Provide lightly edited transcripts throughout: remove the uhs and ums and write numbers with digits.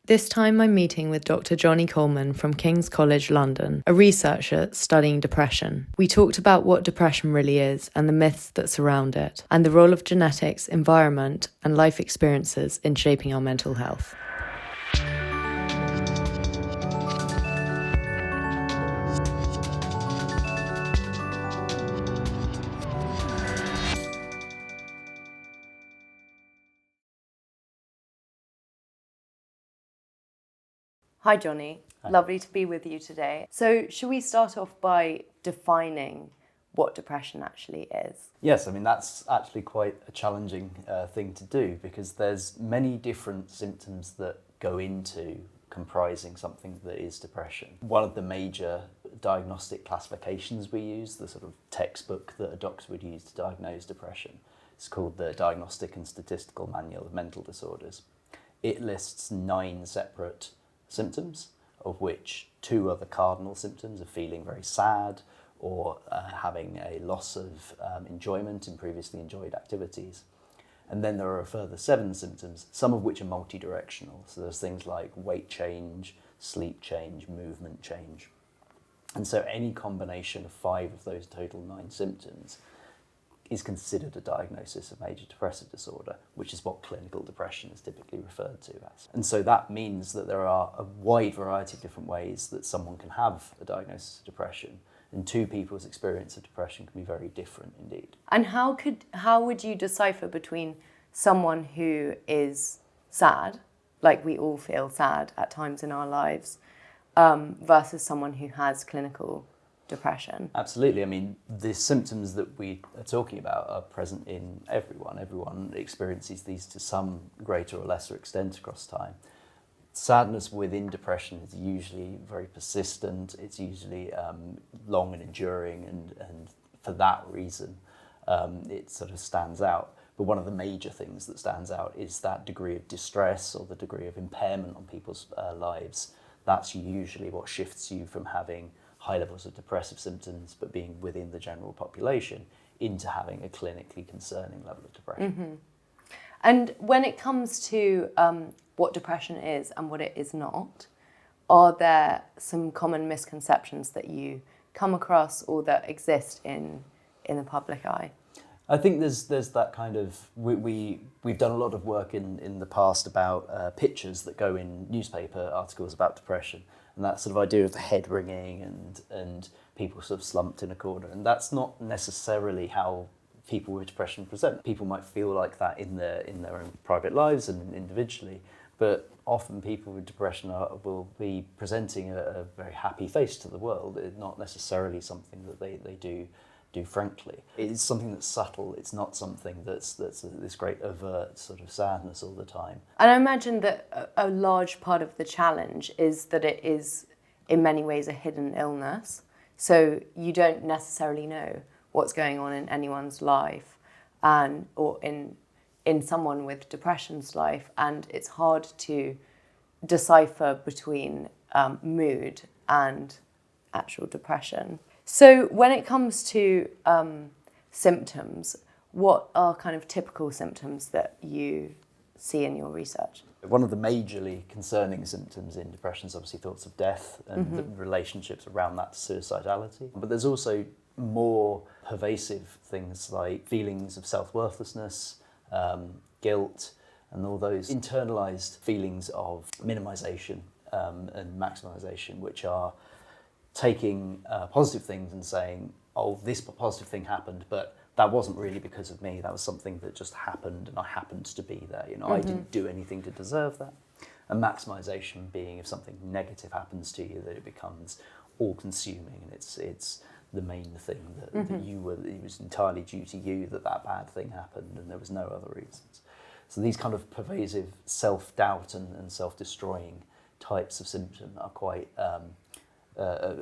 This time I'm meeting with Dr Joni Coleman from King's College London, a researcher studying depression. We talked about what depression really is and the myths that surround it, and the role of genetics, environment, and life experiences in shaping our mental health. Hi Joni, lovely to be with you today. So should we start off by defining what depression actually is? Yes, I mean that's actually quite a challenging thing to do because there's many different symptoms that go into comprising something that is depression. One of the major diagnostic classifications we use, the sort of textbook that a doctor would use to diagnose depression, is called the Diagnostic and Statistical Manual of Mental Disorders. It lists 9 separate symptoms, of which 2 are the cardinal symptoms of feeling very sad or having a loss of enjoyment in previously enjoyed activities. And then there are a further 7 symptoms, some of which are multi-directional. So there's things like weight change, sleep change, movement change. And so any combination of 5 of those total 9 symptoms is considered a diagnosis of major depressive disorder, which is what clinical depression is typically referred to as. And so that means that there are a wide variety of different ways that someone can have a diagnosis of depression, and 2 people's experience of depression can be very different indeed. And how would you decipher between someone who is sad, like we all feel sad at times in our lives, versus someone who has clinical depression? Absolutely. I mean, the symptoms that we are talking about are present in everyone. Everyone experiences these to some greater or lesser extent across time. Sadness within depression is usually very persistent. It's usually long and enduring, and for that reason, it sort of stands out. But one of the major things that stands out is that degree of distress or the degree of impairment on people's lives. That's usually what shifts you from having high levels of depressive symptoms but being within the general population into having a clinically concerning level of depression. Mm-hmm. And when it comes to what depression is and what it is not, are there some common misconceptions that you come across or that exist in the public eye? I think there's that kind of, we've done a lot of work in the past about pictures that go in newspaper articles about depression, and that sort of idea of the head ringing and people sort of slumped in a corner, and that's not necessarily how people with depression present. People might feel like that in their own private lives and individually, but often people with depression will be presenting a very happy face to the world. It's not necessarily something that they do frankly. It's something that's subtle. It's not something that's this great overt sort of sadness all the time. And I imagine that a large part of the challenge is that it is in many ways a hidden illness. So you don't necessarily know what's going on in anyone's life or in someone with depression's life, and it's hard to decipher between mood and actual depression. So when it comes to symptoms, what are kind of typical symptoms that you see in your research? One of the majorly concerning symptoms in depression is obviously thoughts of death and the relationships around that to suicidality. But there's also more pervasive things like feelings of self-worthlessness, guilt, and all those internalized feelings of minimization and maximization, which are taking positive things and saying, oh, this positive thing happened, but that wasn't really because of me. That was something that just happened and I happened to be there. I didn't do anything to deserve that. And maximization being if something negative happens to you, that it becomes all-consuming and it's the main thing that it was entirely due to you that bad thing happened and there was no other reasons. So these kind of pervasive self-doubt and self-destroying types of symptom are quite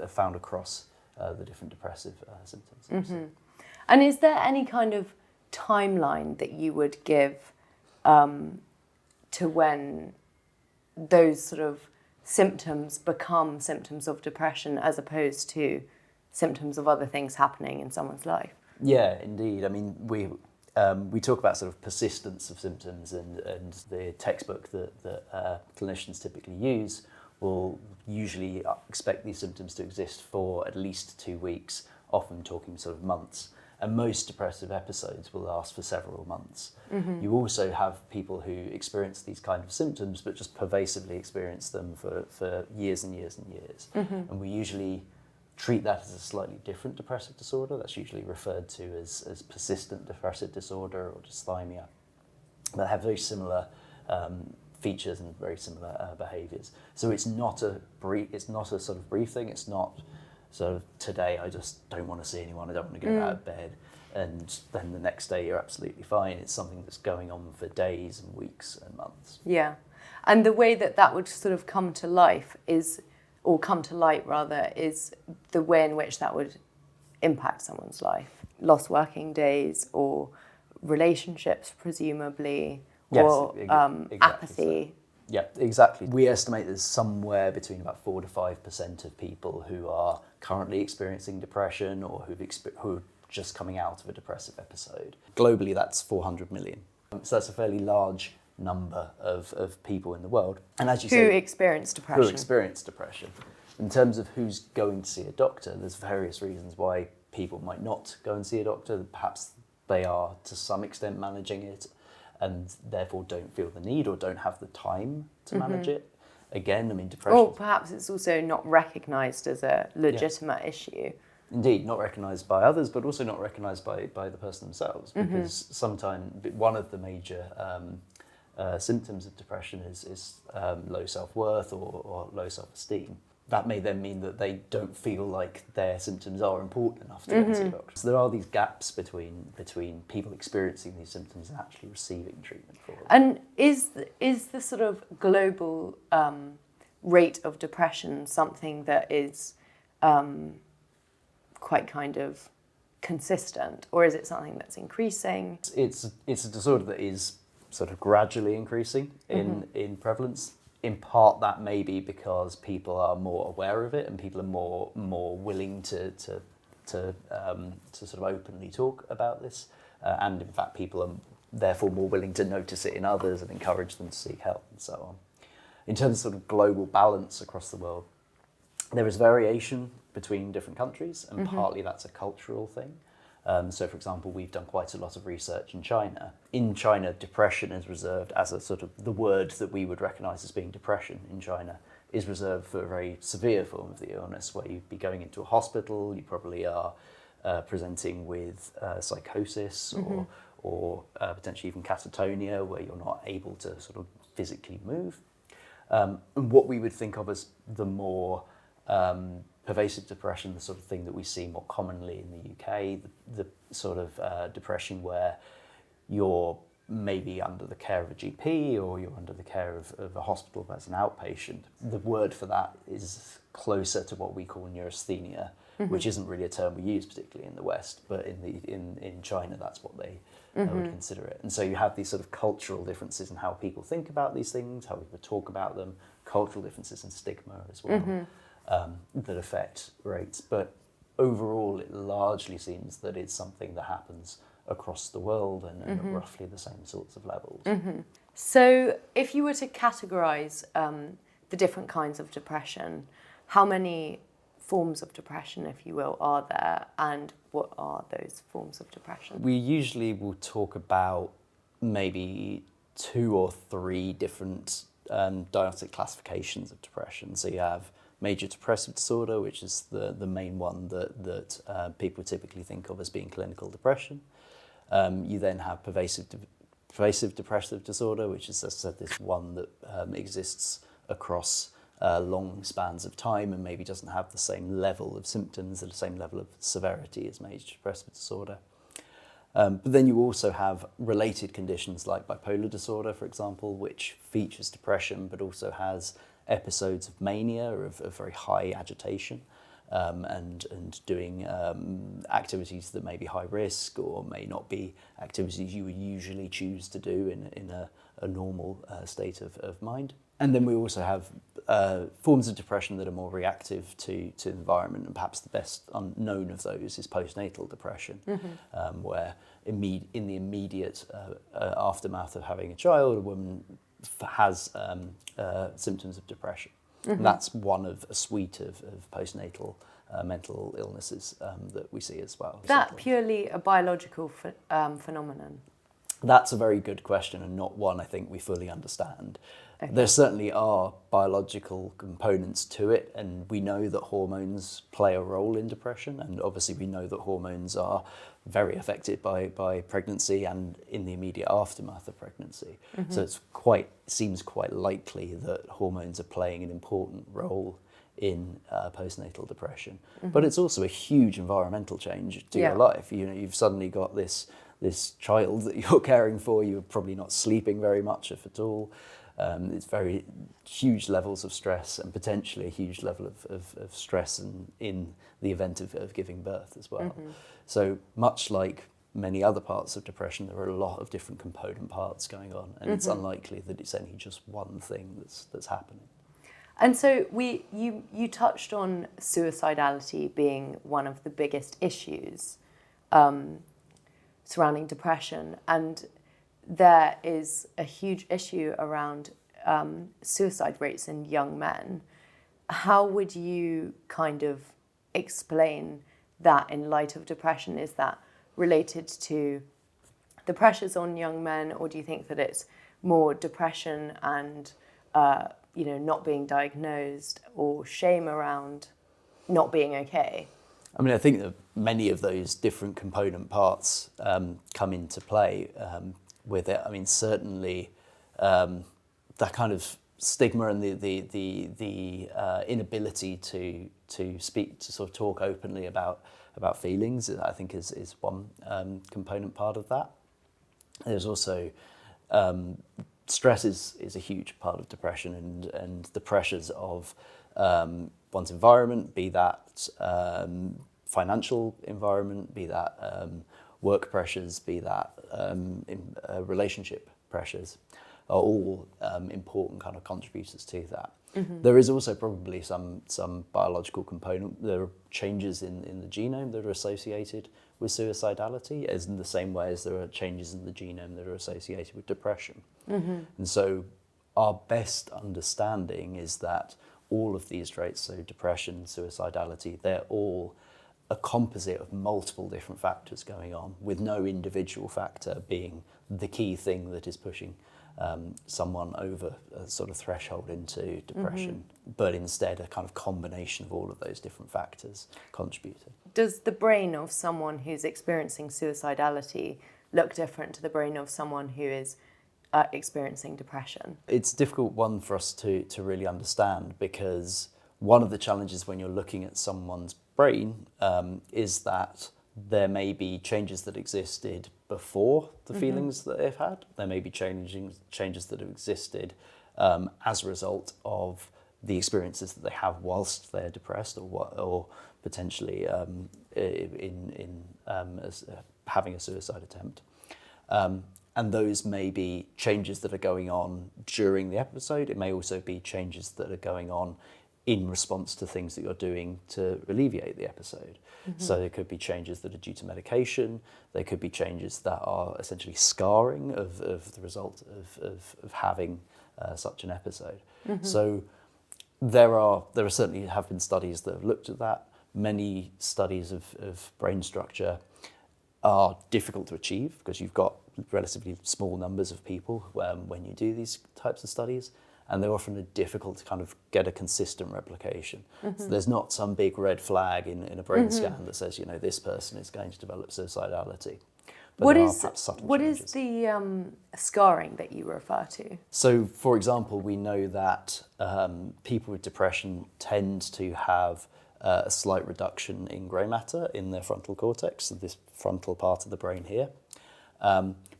found across the different depressive symptoms. Mm-hmm. And is there any kind of timeline that you would give to when those sort of symptoms become symptoms of depression as opposed to symptoms of other things happening in someone's life? Yeah, indeed. I mean, we talk about sort of persistence of symptoms, and the textbook that clinicians typically use will usually expect these symptoms to exist for at least 2 weeks, often talking sort of months. And most depressive episodes will last for several months. You also have people who experience these kind of symptoms, but just pervasively experience them for years and years and years. And we usually treat that as a slightly different depressive disorder. That's usually referred to as persistent depressive disorder or dysthymia. They have very similar features and very similar behaviours. So it's not a sort of brief thing. It's not sort of today I just don't want to see anyone. I don't want to get out of bed, and then the next day you're absolutely fine. It's something that's going on for days and weeks and months. Yeah, and the way that would sort of come to life is, or come to light rather, is the way in which that would impact someone's life. Lost working days or relationships, presumably, Yes, or exactly apathy. So. Yeah, exactly. We estimate there's somewhere between about 4 to 5% of people who are currently experiencing depression or who are just coming out of a depressive episode. Globally, that's 400 million. So that's a fairly large number of people in the world. And as you say, Who experience depression. Who experience depression. In terms of who's going to see a doctor, there's various reasons why people might not go and see a doctor. Perhaps they are to some extent managing it, and therefore don't feel the need or don't have the time to manage it. Again, I mean, depression... Or perhaps it's also not recognised as a legitimate issue. Indeed, not recognised by others, but also not recognised by the person themselves, because sometimes one of the major symptoms of depression is low self-worth or low self-esteem. That may then mean that they don't feel like their symptoms are important enough to go and see a doctor. So there are these gaps between people experiencing these symptoms and actually receiving treatment for them. And is the sort of global rate of depression something that is quite kind of consistent, or is it something that's increasing? It's a disorder that is sort of gradually increasing in prevalence. In part, that may be because people are more aware of it and people are more willing to sort of openly talk about this, and in fact, people are therefore more willing to notice it in others and encourage them to seek help and so on. In terms of sort of global balance across the world, there is variation between different countries, and partly that's a cultural thing. So, for example, we've done quite a lot of research in China. In China, depression is reserved as a sort of the word that we would recognise as being depression in China is reserved for a very severe form of the illness, where you'd be going into a hospital, you probably are presenting with psychosis or potentially even catatonia, where you're not able to sort of physically move. And what we would think of as the more pervasive depression, the sort of thing that we see more commonly in the UK, the sort of depression where you're maybe under the care of a GP or you're under the care of a hospital as an outpatient. The word for that is closer to what we call neurasthenia, which isn't really a term we use particularly in the West, but in China that's what they would consider it. And so you have these sort of cultural differences in how people think about these things, how people talk about them, cultural differences in stigma as well. That affect rates, but overall it largely seems that it's something that happens across the world and at roughly the same sorts of levels. So if you were to categorise the different kinds of depression, how many forms of depression, if you will, are there, and what are those forms of depression? We usually will talk about maybe 2 or 3 different diagnostic classifications of depression. So you have major depressive disorder, which is the main one that people typically think of as being clinical depression. You then have pervasive depressive disorder, which is, as I said, this one that exists across long spans of time and maybe doesn't have the same level of symptoms, the same level of severity as major depressive disorder. But then you also have related conditions like bipolar disorder, for example, which features depression but also has episodes of mania, of very high agitation, and doing activities that may be high risk or may not be activities you would usually choose to do in a normal state of mind. And then we also have forms of depression that are more reactive to the environment, and perhaps the best known of those is postnatal depression, where in the immediate aftermath of having a child, a woman has symptoms of depression. And that's one of a suite of postnatal mental illnesses that we see as well. Is that purely a biological phenomenon? That's a very good question, and not one I think we fully understand. Okay. There certainly are biological components to it, and we know that hormones play a role in depression, and obviously we know that hormones are very affected by pregnancy and in the immediate aftermath of pregnancy. So it seems quite likely that hormones are playing an important role in postnatal depression. But it's also a huge environmental change to your life. You know, you've suddenly got this child that you're caring for. You're probably not sleeping very much, if at all. It's very huge levels of stress, and potentially a huge level of stress in the event of giving birth as well. So much like many other parts of depression, there are a lot of different component parts going on, and it's unlikely that it's only just one thing that's happening. And so you touched on suicidality being one of the biggest issues surrounding depression, and there is a huge issue around suicide rates in young men. How would you kind of explain that in light of depression? Is that related to the pressures on young men, or do you think that it's more depression and not being diagnosed, or shame around not being okay? I mean, I think that many of those different component parts come into play with it. I mean, certainly that kind of stigma and the inability to speak, to sort of talk openly about feelings, I think is one component part of that. There's also stress is a huge part of depression, and the pressures of one's environment, be that financial environment, be that work pressures, be that relationship pressures, are all important kind of contributors to that. There is also probably some biological component. There are changes in the genome that are associated with suicidality, as in the same way as there are changes in the genome that are associated with depression. And so our best understanding is that all of these traits, so depression, suicidality, they're all a composite of multiple different factors going on, with no individual factor being the key thing that is pushing someone over a sort of threshold into depression, but instead a kind of combination of all of those different factors contributing. Does the brain of someone who's experiencing suicidality look different to the brain of someone who is experiencing depression? It's a difficult one for us to really understand, because one of the challenges when you're looking at someone's brain is that there may be changes that existed before the feelings that they've had. There may be changes that have existed as a result of the experiences that they have whilst they're depressed, or potentially having a suicide attempt. And those may be changes that are going on during the episode. It may also be changes that are going on in response to things that you're doing to alleviate the episode. So there could be changes that are due to medication. There could be changes that are essentially scarring of the result of having such an episode. So there certainly have been studies that have looked at that. Many studies of brain structure are difficult to achieve because you've got relatively small numbers of people when you do these types of studies, and they're often difficult to kind of get a consistent replication. So there's not some big red flag in a brain scan that says, this person is going to develop suicidality. But What changes. is the scarring that you refer to? So, for example, we know that people with depression tend to have a slight reduction in grey matter in their frontal cortex, so this frontal part of the brain here.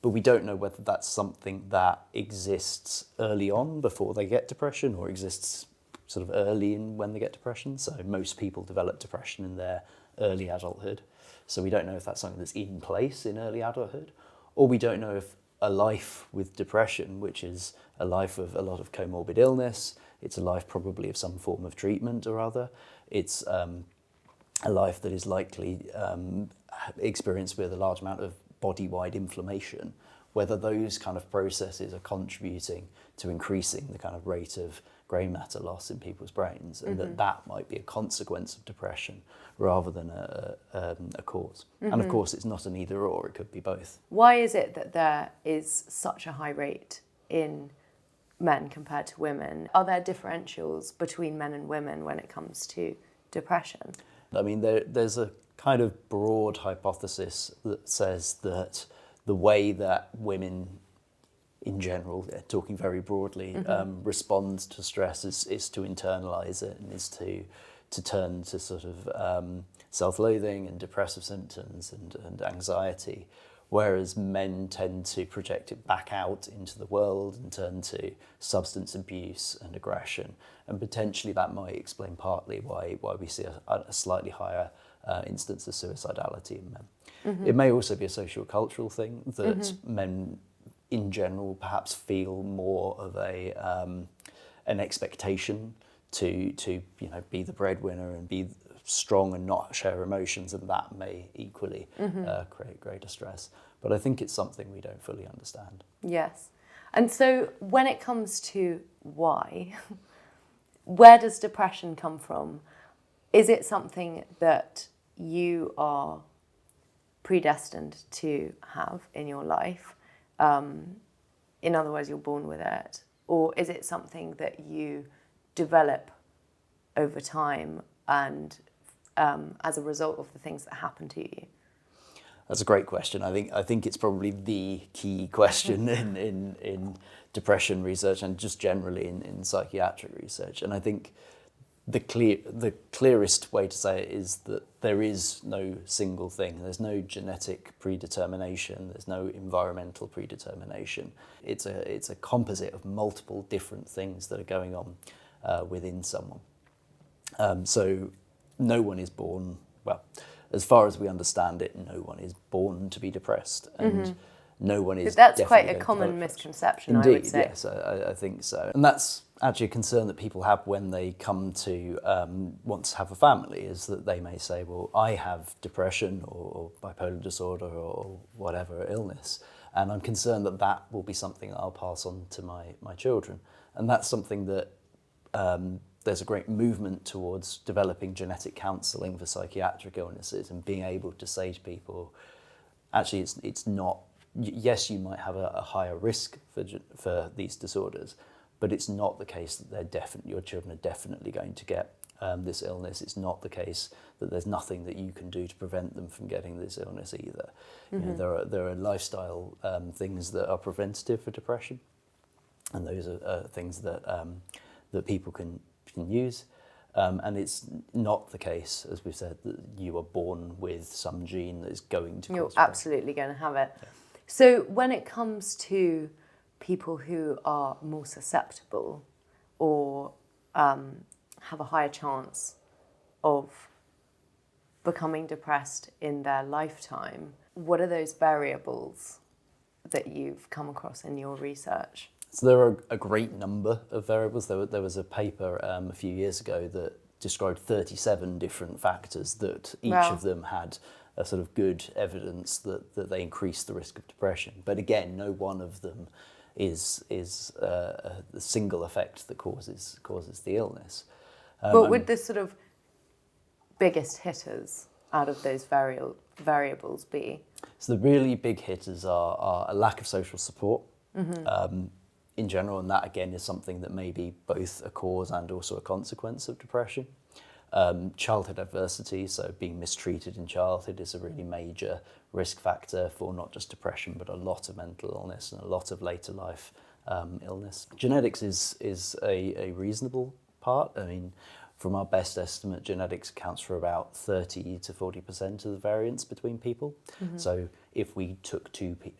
But we don't know whether that's something that exists early on before they get depression, or exists sort of early in when they get depression. So most people develop depression in their early adulthood. So we don't know if that's something that's in place in early adulthood, or we don't know if a life with depression, which is a life of a lot of comorbid illness, It's a life probably of some form of treatment or other. It's a life that is likely experienced with a large amount of body-wide inflammation, whether those kind of processes are contributing to increasing the kind of rate of grey matter loss in people's brains, and that might be a consequence of depression rather than a cause. And of course, it's not an either or, it could be both. Why is it that there is such a high rate in men compared to women? Are there differentials between men and women when it comes to depression? I mean, there's a kind of broad hypothesis that says that the way that women in general, talking very broadly, respond to stress is to internalize it, and is to turn to sort of self-loathing and depressive symptoms and anxiety, whereas men tend to project it back out into the world and turn to substance abuse and aggression. And potentially that might explain partly why we see a slightly higher instance of suicidality in men. It may also be a social-cultural thing that men in general perhaps feel more of an expectation to be the breadwinner and be strong and not share emotions, and that may equally create greater stress. But I think it's something we don't fully understand. Yes. And so when it comes to why, where does depression come from? Is it something that you are predestined to have in your life? In other words, you're born with it? Or is it something that you develop over time and as a result of the things that happen to you? That's a great question. I think it's probably the key question in depression research and just generally in psychiatric research. And I think the clearest way to say it is that there is no single thing. There's no genetic predetermination. There's no environmental predetermination. It's a composite of multiple different things that are going on within someone. So no one is born, well, as far as we understand it, no one is born to be depressed, and no one is. That's quite a common misconception, Indeed, I would say. Yes, I think so. And that's actually a concern that people have when they come to want to have a family, is that they may say, well, I have depression or bipolar disorder or whatever illness, and I'm concerned that that will be something that I'll pass on to my children. And that's something that there's a great movement towards developing genetic counselling for psychiatric illnesses and being able to say to people, actually, it's not. Yes, you might have a higher risk for these disorders, but it's not the case that your children are definitely going to get this illness. It's not the case that there's nothing that you can do to prevent them from getting this illness either. You know, there are lifestyle things that are preventative for depression, and those are things that that people can use. And it's not the case, as we've said, that you are born with some gene that is going to cause You're absolutely going to have it. Yeah. So when it comes to people who are more susceptible or have a higher chance of becoming depressed in their lifetime, what are those variables that you've come across in your research? So there are a great number of variables. There was a paper a few years ago that described 37 different factors that each of them had a sort of good evidence that they increase the risk of depression. But again, no one of them is a single effect that causes the illness. What would the sort of biggest hitters out of those variables be? So the really big hitters are a lack of social support. In general, and that again is something that may be both a cause and also a consequence of depression. Childhood adversity, so being mistreated in childhood, is a really major risk factor for not just depression but a lot of mental illness and a lot of later life illness. Genetics is a reasonable part. I mean, from our best estimate, genetics accounts for about 30 to 40% of the variance between people. So if we took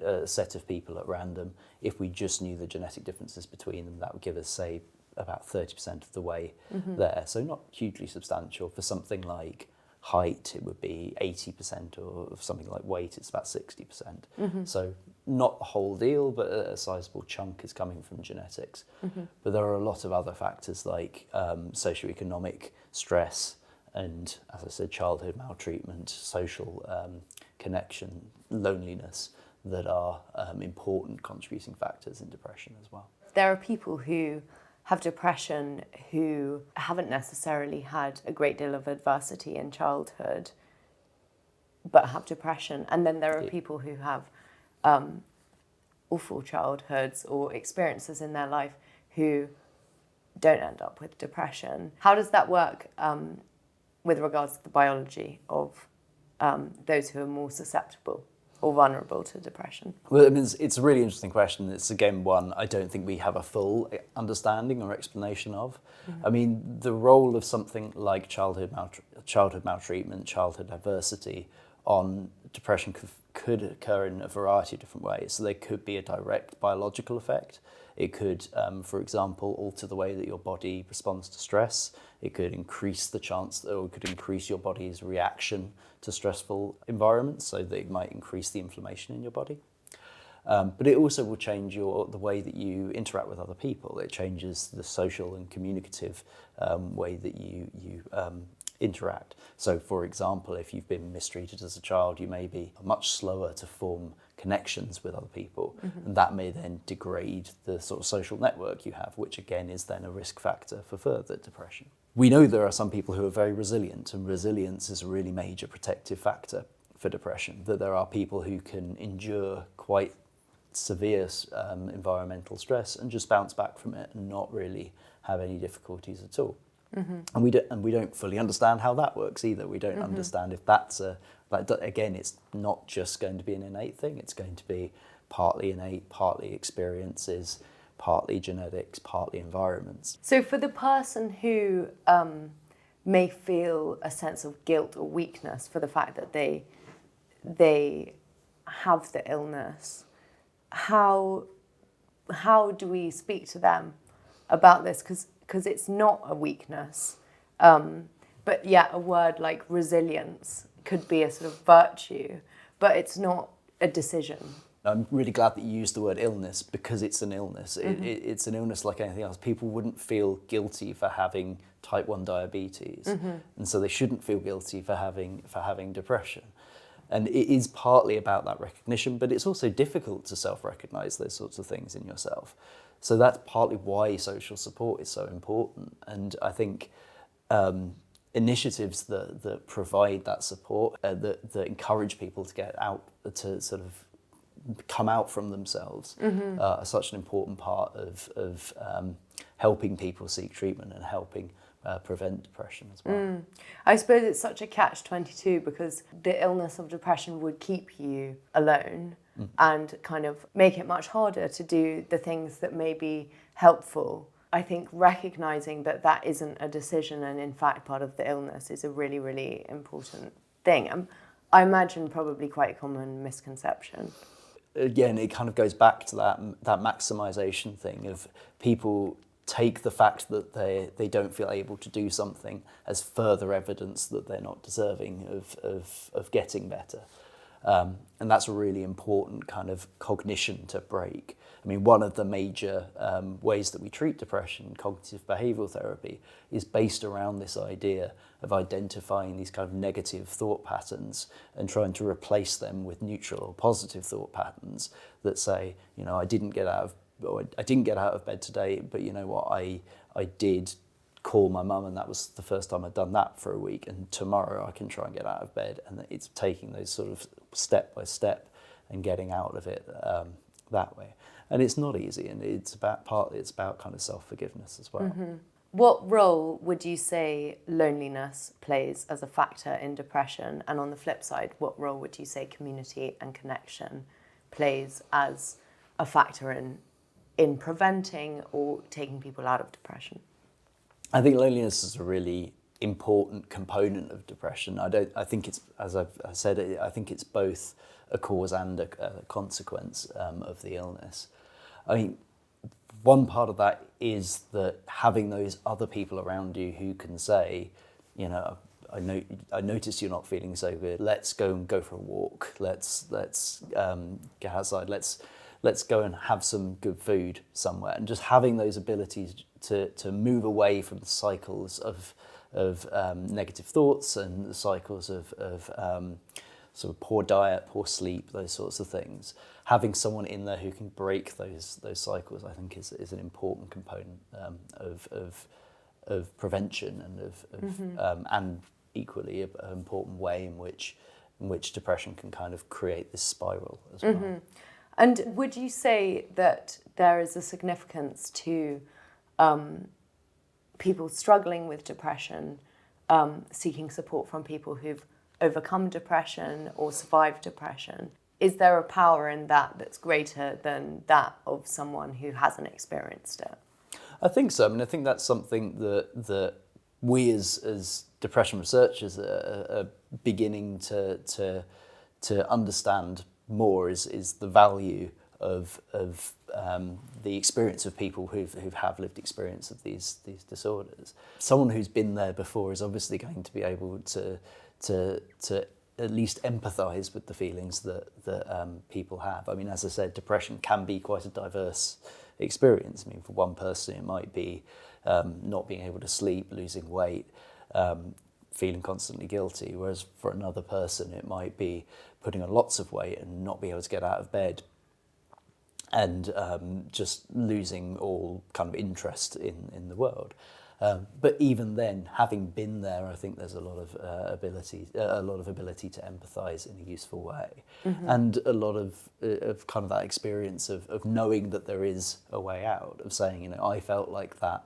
a set of people at random, if we just knew the genetic differences between them, that would give us, say, about 30% of the way there. So not hugely substantial. For something like height, it would be 80%, or for something like weight, it's about 60%. So not the whole deal, but a sizable chunk is coming from genetics. But there are a lot of other factors like socioeconomic stress and, as I said, childhood maltreatment, social connection, loneliness, that are important contributing factors in depression as well. There are people who have depression who haven't necessarily had a great deal of adversity in childhood, but have depression. And then there are people who have awful childhoods or experiences in their life who don't end up with depression. How does that work with regards to the biology of those who are more susceptible or vulnerable to depression? Well, I mean, it's a really interesting question. It's, again, one I don't think we have a full understanding or explanation of. I mean, the role of something like childhood maltreatment, childhood adversity on depression could occur in a variety of different ways. So there could be a direct biological effect. It could, for example, alter the way that your body responds to stress. It could increase the chance, or it could increase your body's reaction to stressful environments, so that it might increase the inflammation in your body. But it also will change the way that you interact with other people. It changes the social and communicative way that you interact. So, for example, if you've been mistreated as a child, you may be much slower to form connections with other people, and that may then degrade the sort of social network you have, which again is then a risk factor for further depression. We know there are some people who are very resilient, and resilience is a really major protective factor for depression, that there are people who can endure quite severe environmental stress and just bounce back from it and not really have any difficulties at all. And we don't fully understand how that works either. We don't understand if that's again, it's not just going to be an innate thing. It's going to be partly innate, partly experiences, partly genetics, partly environments. So for the person who may feel a sense of guilt or weakness for the fact that they have the illness, how do we speak to them about this? Because it's not a weakness, but yet a word like resilience could be a sort of virtue, but it's not a decision. I'm really glad that you used the word illness, because it's an illness. It's an illness like anything else. People wouldn't feel guilty for having type 1 diabetes, and so they shouldn't feel guilty for having depression. And it is partly about that recognition, but it's also difficult to self-recognize those sorts of things in yourself. So that's partly why social support is so important. And I think initiatives that provide that support, that encourage people to get out, to sort of come out from themselves, are such an important part of helping people seek treatment and helping prevent depression as well. I suppose it's such a catch-22, because the illness of depression would keep you alone and kind of make it much harder to do the things that may be helpful. I think recognising that that isn't a decision and in fact part of the illness is a really, really important thing. I imagine probably quite a common misconception. Again, it kind of goes back to that maximisation thing of people take the fact that they don't feel able to do something as further evidence that they're not deserving of getting better. And that's a really important kind of cognition to break. I mean, one of the major ways that we treat depression, cognitive behavioural therapy, is based around this idea of identifying these kind of negative thought patterns and trying to replace them with neutral or positive thought patterns that say, you know, I didn't get out of bed today, but you know what, I did call my mum, and that was the first time I'd done that for a week, and tomorrow I can try and get out of bed. And it's taking those sort of step by step and getting out of it that way. And it's not easy, and it's about kind of self-forgiveness as well. What role would you say loneliness plays as a factor in depression? And on the flip side, what role would you say community and connection plays as a factor in preventing or taking people out of depression? I think loneliness is a really important component of depression. I think it's, as I've said, I think it's both a cause and a consequence of the illness. I mean, one part of that is that having those other people around you who can say, you know, I notice you're not feeling so good. Let's go for a walk. Let's get outside. Let's go and have some good food somewhere. And just having those abilities to move away from the cycles of negative thoughts and the cycles of sort of poor diet, poor sleep, those sorts of things. Having someone in there who can break those cycles, I think, is an important component of prevention and and equally an important way in which depression can kind of create this spiral as well. And would you say that there is a significance to people struggling with depression seeking support from people who've overcome depression or survived depression? Is there a power in that that's greater than that of someone who hasn't experienced it? I think so. I mean, I think that's something that we as depression researchers are beginning to understand more is the value of the experience of people who have lived experience of these disorders. Someone who's been there before is obviously going to be able to at least empathise with the feelings that people have. I mean, as I said, depression can be quite a diverse experience. I mean, for one person it might be not being able to sleep, losing weight, feeling constantly guilty, whereas for another person it might be putting on lots of weight and not being able to get out of bed and just losing all kind of interest in the world. But even then, having been there, I think there's a lot of ability to empathise in a useful way, and a lot of kind of that experience of knowing that there is a way out, of saying, you know, I felt like that,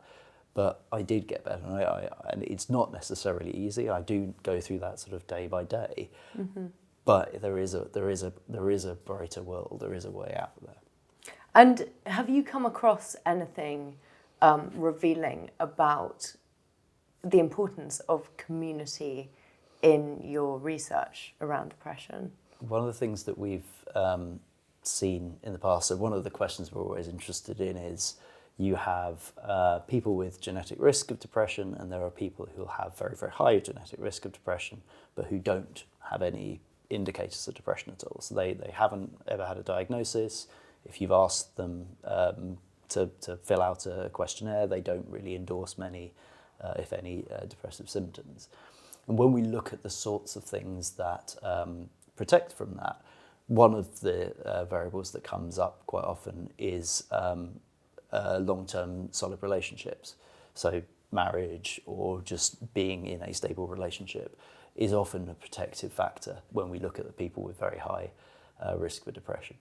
but I did get better, and it's not necessarily easy. I do go through that sort of day by day, but there is a brighter world. There is a way out there. And have you come across anything revealing about the importance of community in your research around depression? One of the things that we've seen in the past, so one of the questions we're always interested in is, you have people with genetic risk of depression, and there are people who have very, very high genetic risk of depression, but who don't have any indicators of depression at all. So they haven't ever had a diagnosis. If you've asked them to fill out a questionnaire, they don't really endorse many, if any, depressive symptoms. And when we look at the sorts of things that protect from that, one of the variables that comes up quite often is long-term solid relationships. So marriage or just being in a stable relationship is often a protective factor when we look at the people with very high risk for depression.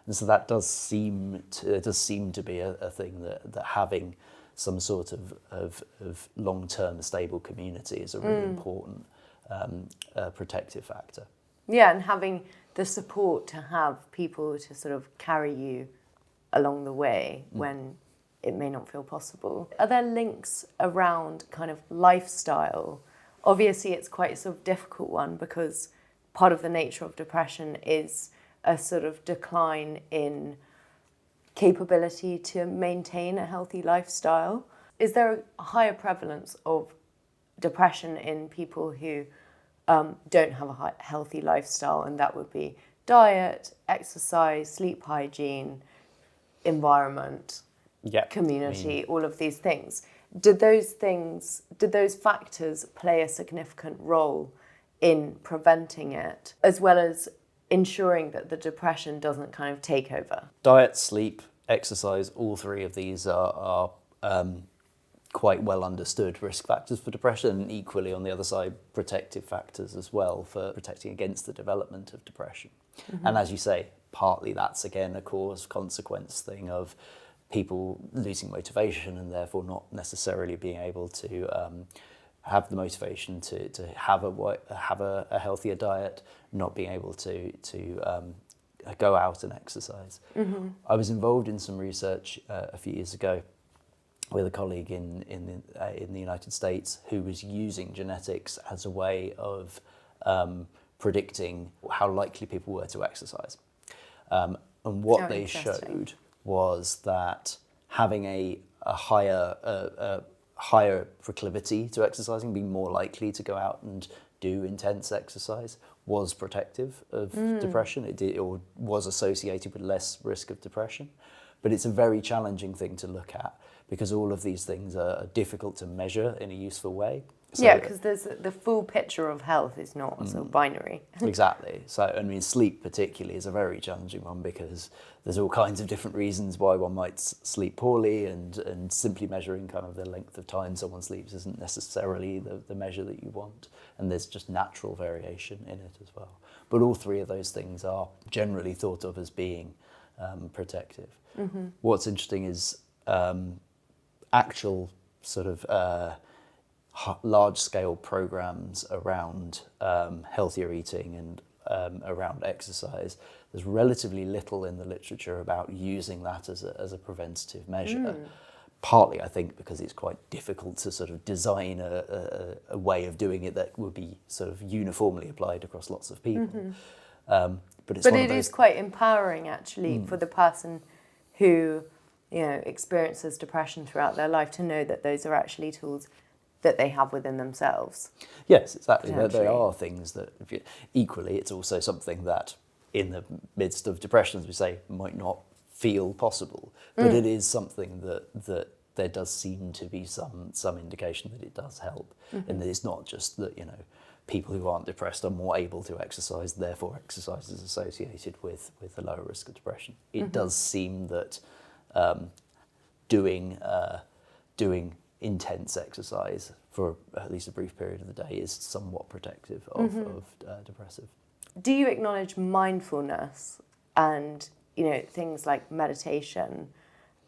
And so that does seem to be a thing that having some sort of long-term stable community is a really important protective factor. Yeah, and having the support to have people to sort of carry you along the way when it may not feel possible. Are there links around kind of lifestyle? Obviously, it's quite a sort of difficult one because part of the nature of depression is a sort of decline in capability to maintain a healthy lifestyle. Is there a higher prevalence of depression in people who don't have a healthy lifestyle, and that would be diet, exercise, sleep hygiene, environment, community, all of these things? Did those factors play a significant role in preventing it, as well as ensuring that the depression doesn't kind of take over? Diet, sleep, exercise, all three of these are quite well understood risk factors for depression, and equally on the other side, protective factors as well for protecting against the development of depression. And as you say, partly that's again a cause-consequence thing of people losing motivation and therefore not necessarily being able to have the motivation to have a healthier diet, not being able to go out and exercise. I was involved in some research a few years ago with a colleague in the United States who was using genetics as a way of predicting how likely people were to exercise. And what they showed was that having a higher higher proclivity to exercising, being more likely to go out and do intense exercise, was protective of depression. Or was associated with less risk of depression. But it's a very challenging thing to look at because all of these things are difficult to measure in a useful way. So yeah, because there's the full picture of health is not so binary. Exactly. So, I mean, sleep particularly is a very challenging one because there's all kinds of different reasons why one might sleep poorly, and simply measuring kind of the length of time someone sleeps isn't necessarily the measure that you want. And there's just natural variation in it as well. But all three of those things are generally thought of as being protective. Mm-hmm. What's interesting is actual sort of large-scale programs around healthier eating and around exercise. There's relatively little in the literature about using that as a preventative measure. Partly, I think, because it's quite difficult to sort of design a way of doing it that would be sort of uniformly applied across lots of people. But it is quite empowering, actually, for the person who, experiences depression throughout their life to know that those are actually tools that they have within themselves. Yes, exactly. There are things that, equally, it's also something that in the midst of depression, as we say, might not feel possible. But it is something that there does seem to be some indication that it does help. And that it's not just that, people who aren't depressed are more able to exercise, therefore exercise is associated with a lower risk of depression. It does seem that doing intense exercise for at least a brief period of the day is somewhat protective of depressive. Do you acknowledge mindfulness and things like meditation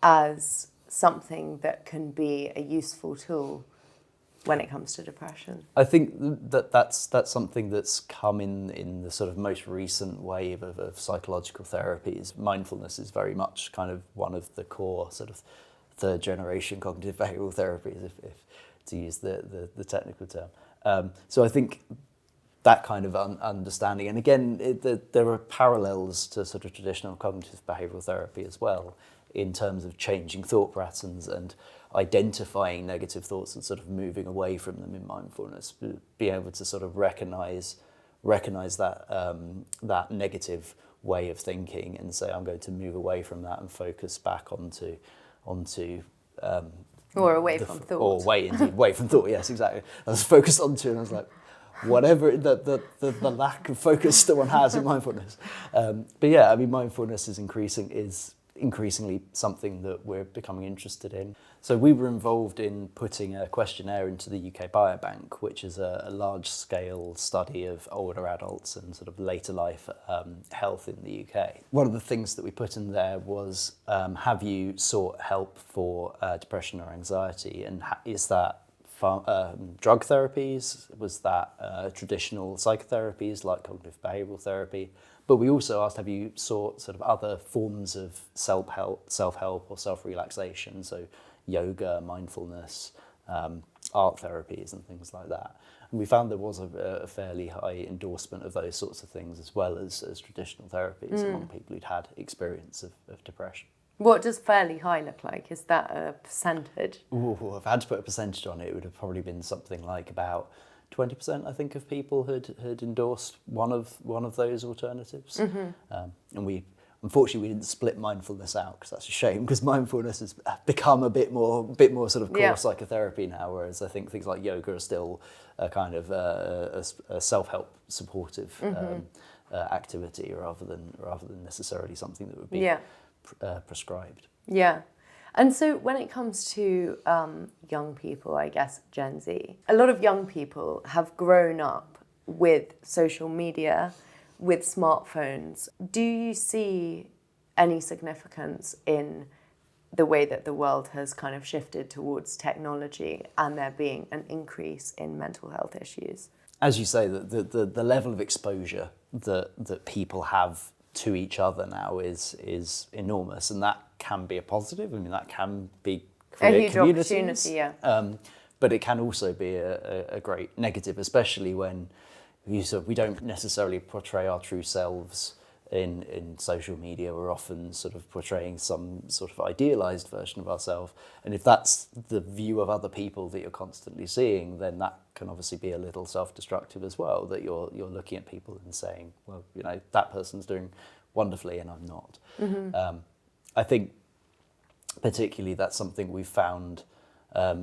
as something that can be a useful tool when it comes to depression? I think that's something that's come in the sort of most recent wave of psychological therapies. Mindfulness is very much kind of one of the core sort of third generation cognitive behavioural therapies, if to use the technical term. So I think that kind of understanding, and again, there are parallels to sort of traditional cognitive behavioural therapy as well, in terms of changing thought patterns and identifying negative thoughts and sort of moving away from them in mindfulness, be able to sort of recognise that negative way of thinking and say, I'm going to move away from that and focus back onto or away from thought. Or away from thought, yes, exactly. I was focused onto, and I was like, whatever the lack of focus that one has in mindfulness. But yeah, I mean, mindfulness is increasingly something that we're becoming interested in. So we were involved in putting a questionnaire into the UK Biobank, which is a large-scale study of older adults and sort of later life health in the UK. One of the things that we put in there was, have you sought help for depression or anxiety, and is that drug therapies? Was that traditional psychotherapies like cognitive behavioural therapy? But we also asked, have you sought sort of other forms of self-help or self-relaxation, so yoga, mindfulness, art therapies and things like that. And we found there was a fairly high endorsement of those sorts of things as well as traditional therapies among people who'd had experience of depression. What does fairly high look like? Is that a percentage? Ooh, if I had to put a percentage on it, it would have probably been something like about 20%, I think, of people had endorsed one of those alternatives. And we, unfortunately, we didn't split mindfulness out, because that's a shame, because mindfulness has become a bit more sort of core psychotherapy now, whereas I think things like yoga are still a kind of a self-help supportive activity rather than necessarily something that would be prescribed. Yeah. And so when it comes to young people, I guess Gen Z, a lot of young people have grown up with social media, with smartphones. Do you see any significance in the way that the world has kind of shifted towards technology and there being an increase in mental health issues? As you say, the level of exposure that people have to each other now is enormous, and that can be a positive. I mean, that can create a huge communities, opportunity, yeah. But it can also be a great negative, especially when we don't necessarily portray our true selves in social media, we're often sort of portraying some sort of idealized version of ourselves. And if that's the view of other people that you're constantly seeing, then that can obviously be a little self-destructive as well, that you're looking at people and saying, well, you know, that person's doing wonderfully and I'm not. I think particularly that's something we've found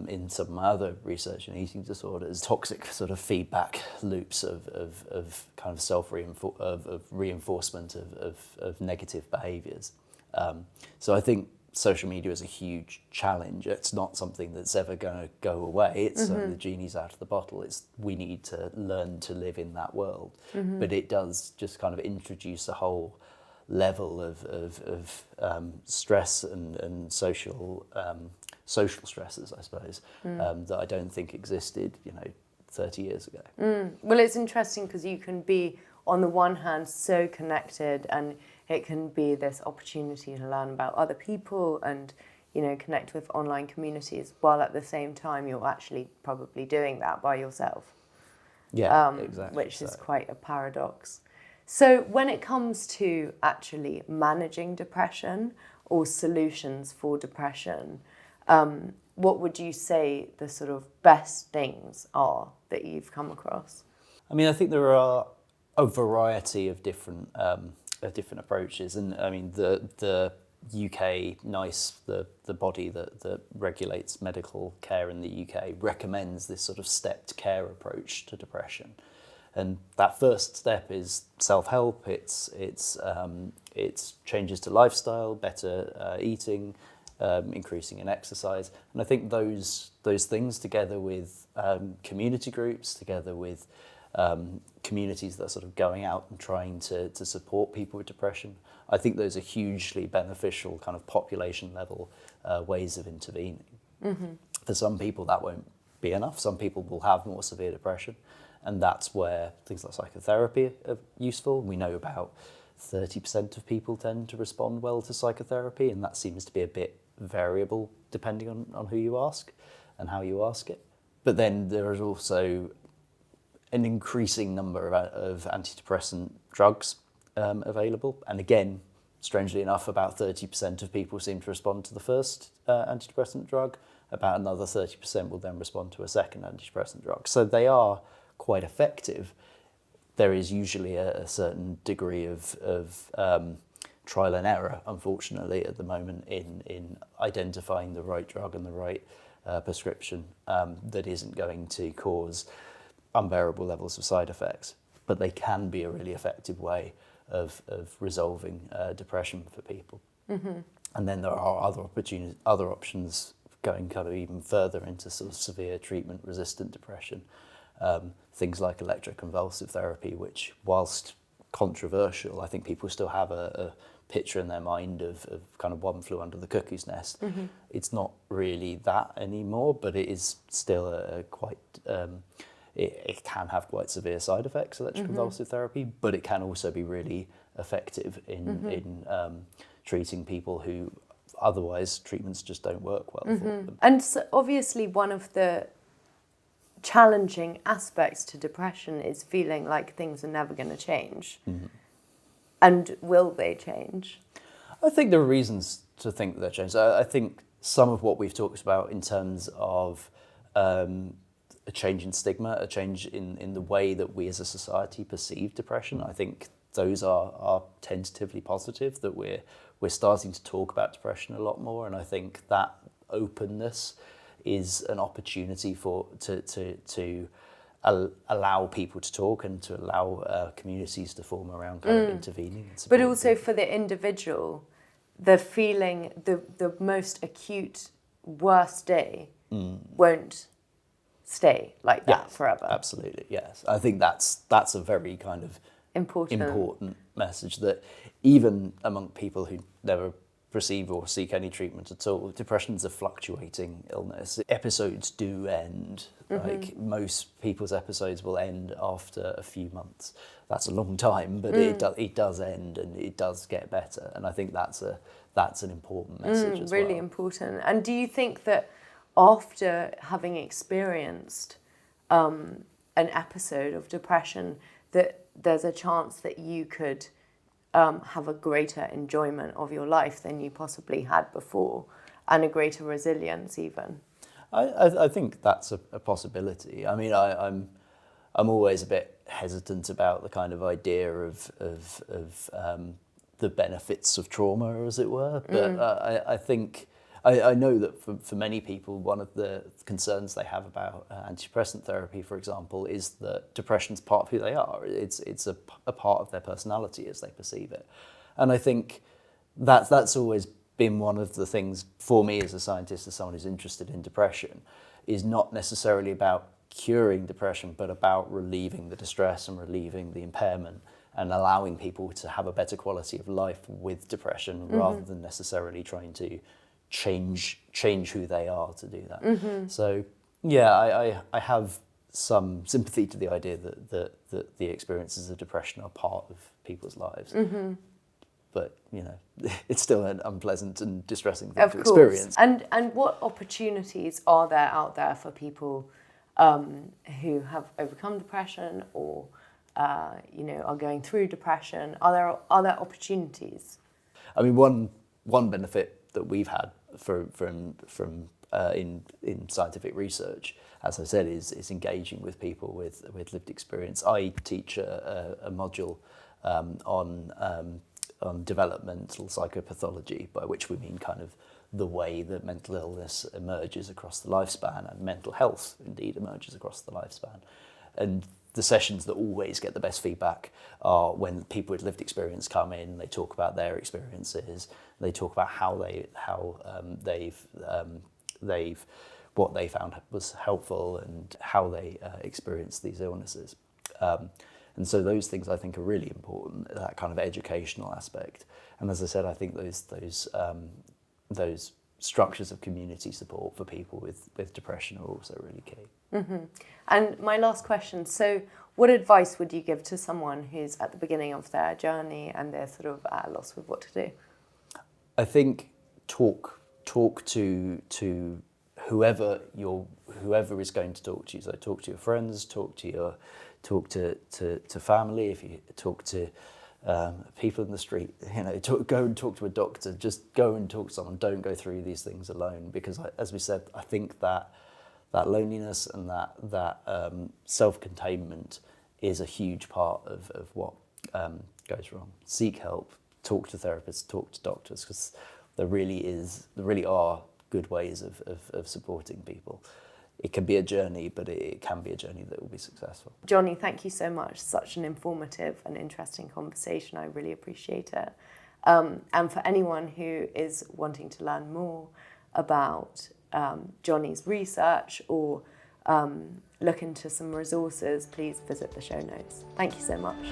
in some of my other research in eating disorders, toxic sort of feedback loops of kind of reinforcement of negative behaviours. So I think social media is a huge challenge. It's not something that's ever going to go away. It's the genie's out of the bottle. We need to learn to live in that world. But it does just kind of introduce a whole level of stress and social stresses, I suppose, that I don't think existed, 30 years ago. Well, it's interesting because you can be, on the one hand, so connected, and it can be this opportunity to learn about other people and, connect with online communities, while at the same time you're actually probably doing that by yourself. Yeah, exactly. Which is quite a paradox. So when it comes to actually managing depression or solutions for depression, what would you say the sort of best things are that you've come across? I mean, I think there are a variety of different approaches, and I mean the UK NICE, the body that regulates medical care in the UK, recommends this sort of stepped care approach to depression. And that first step is self-help. It's changes to lifestyle, better eating, increasing in exercise. And I think those things, together with community groups, together with communities that are sort of going out and trying to support people with depression, I think those are hugely beneficial kind of population level ways of intervening. For some people that won't be enough. Some people will have more severe depression. And that's where things like psychotherapy are useful. We know about 30% of people tend to respond well to psychotherapy, and that seems to be a bit variable depending on who you ask and how you ask it. But then there is also an increasing number of antidepressant drugs available. And again, strangely enough, about 30% of people seem to respond to the first antidepressant drug. About another 30% will then respond to a second antidepressant drug. So they are quite effective. There is usually a certain degree of trial and error, unfortunately, at the moment in identifying the right drug and the right prescription that isn't going to cause unbearable levels of side effects. But they can be a really effective way of resolving depression for people. And then there are other options going kind of even further into sort of severe treatment-resistant depression. Things like electroconvulsive therapy, which, whilst controversial, I think people still have a picture in their mind of kind of one flew under the cuckoo's nest. It's not really that anymore, but it is still it can have quite severe side effects, electroconvulsive therapy, but it can also be really effective in treating people who otherwise treatments just don't work well for them. And so obviously one of the challenging aspects to depression is feeling like things are never going to change. And will they change? I think there are reasons to think that they'll change. I think some of what we've talked about in terms of a change in stigma, a change in the way that we as a society perceive depression, I think those are tentatively positive, that we're starting to talk about depression a lot more, and I think that openness is an opportunity to allow people to talk and to allow communities to form around kind of intervening. And but also for the individual, the feeling, the most acute worst day won't stay like that forever. Absolutely, yes. I think that's a very kind of important message, that even among people who never receive or seek any treatment at all, depression's a fluctuating illness. Episodes do end. Like most people's episodes will end after a few months. That's a long time, but it does end and it does get better. And I think that's an important message as well. Really important. And do you think that after having experienced an episode of depression, that there's a chance that you could have a greater enjoyment of your life than you possibly had before, and a greater resilience even. I think that's a possibility. I mean, I'm always a bit hesitant about the kind of idea of the benefits of trauma, as it were. But I think I know that for many people, one of the concerns they have about antidepressant therapy, for example, is that depression's part of who they are. It's a part of their personality as they perceive it, and I think that's always been one of the things for me as a scientist, as someone who's interested in depression, is not necessarily about curing depression, but about relieving the distress and relieving the impairment and allowing people to have a better quality of life with depression rather than necessarily trying to change who they are to do that. So yeah, I have some sympathy to the idea that the experiences of depression are part of people's lives. But, you know, it's still an unpleasant and distressing thing to experience. And what opportunities are there out there for people who have overcome depression or, you know, are going through depression? Are there opportunities? I mean, one benefit that we've had from in scientific research, as I said, is engaging with people with lived experience. I teach a module on developmental psychopathology, by which we mean kind of the way that mental illness emerges across the lifespan, and mental health indeed emerges across the lifespan. And the sessions that always get the best feedback are when people with lived experience come in. They talk about their experiences. They talk about they've what they found was helpful and how they experienced these illnesses. And so those things I think are really important, that kind of educational aspect. And as I said, I think those structures of community support for people with depression are also really key. And my last question, so what advice would you give to someone who's at the beginning of their journey and they're sort of at a loss with what to do? I think talk to whoever is going to talk to you. So talk to your friends, talk to family. If you talk to people in the street, you know, go and talk to a doctor. Just go and talk to someone. Don't go through these things alone, because, as we said, I think that loneliness and that self-containment is a huge part of what goes wrong. Seek help. Talk to therapists. Talk to doctors, because there really are good ways of supporting people. It can be a journey, but it can be a journey that will be successful. Joni, thank you so much. Such an informative and interesting conversation. I really appreciate it. And for anyone who is wanting to learn more about Joni's research or look into some resources, please visit the show notes. Thank you so much.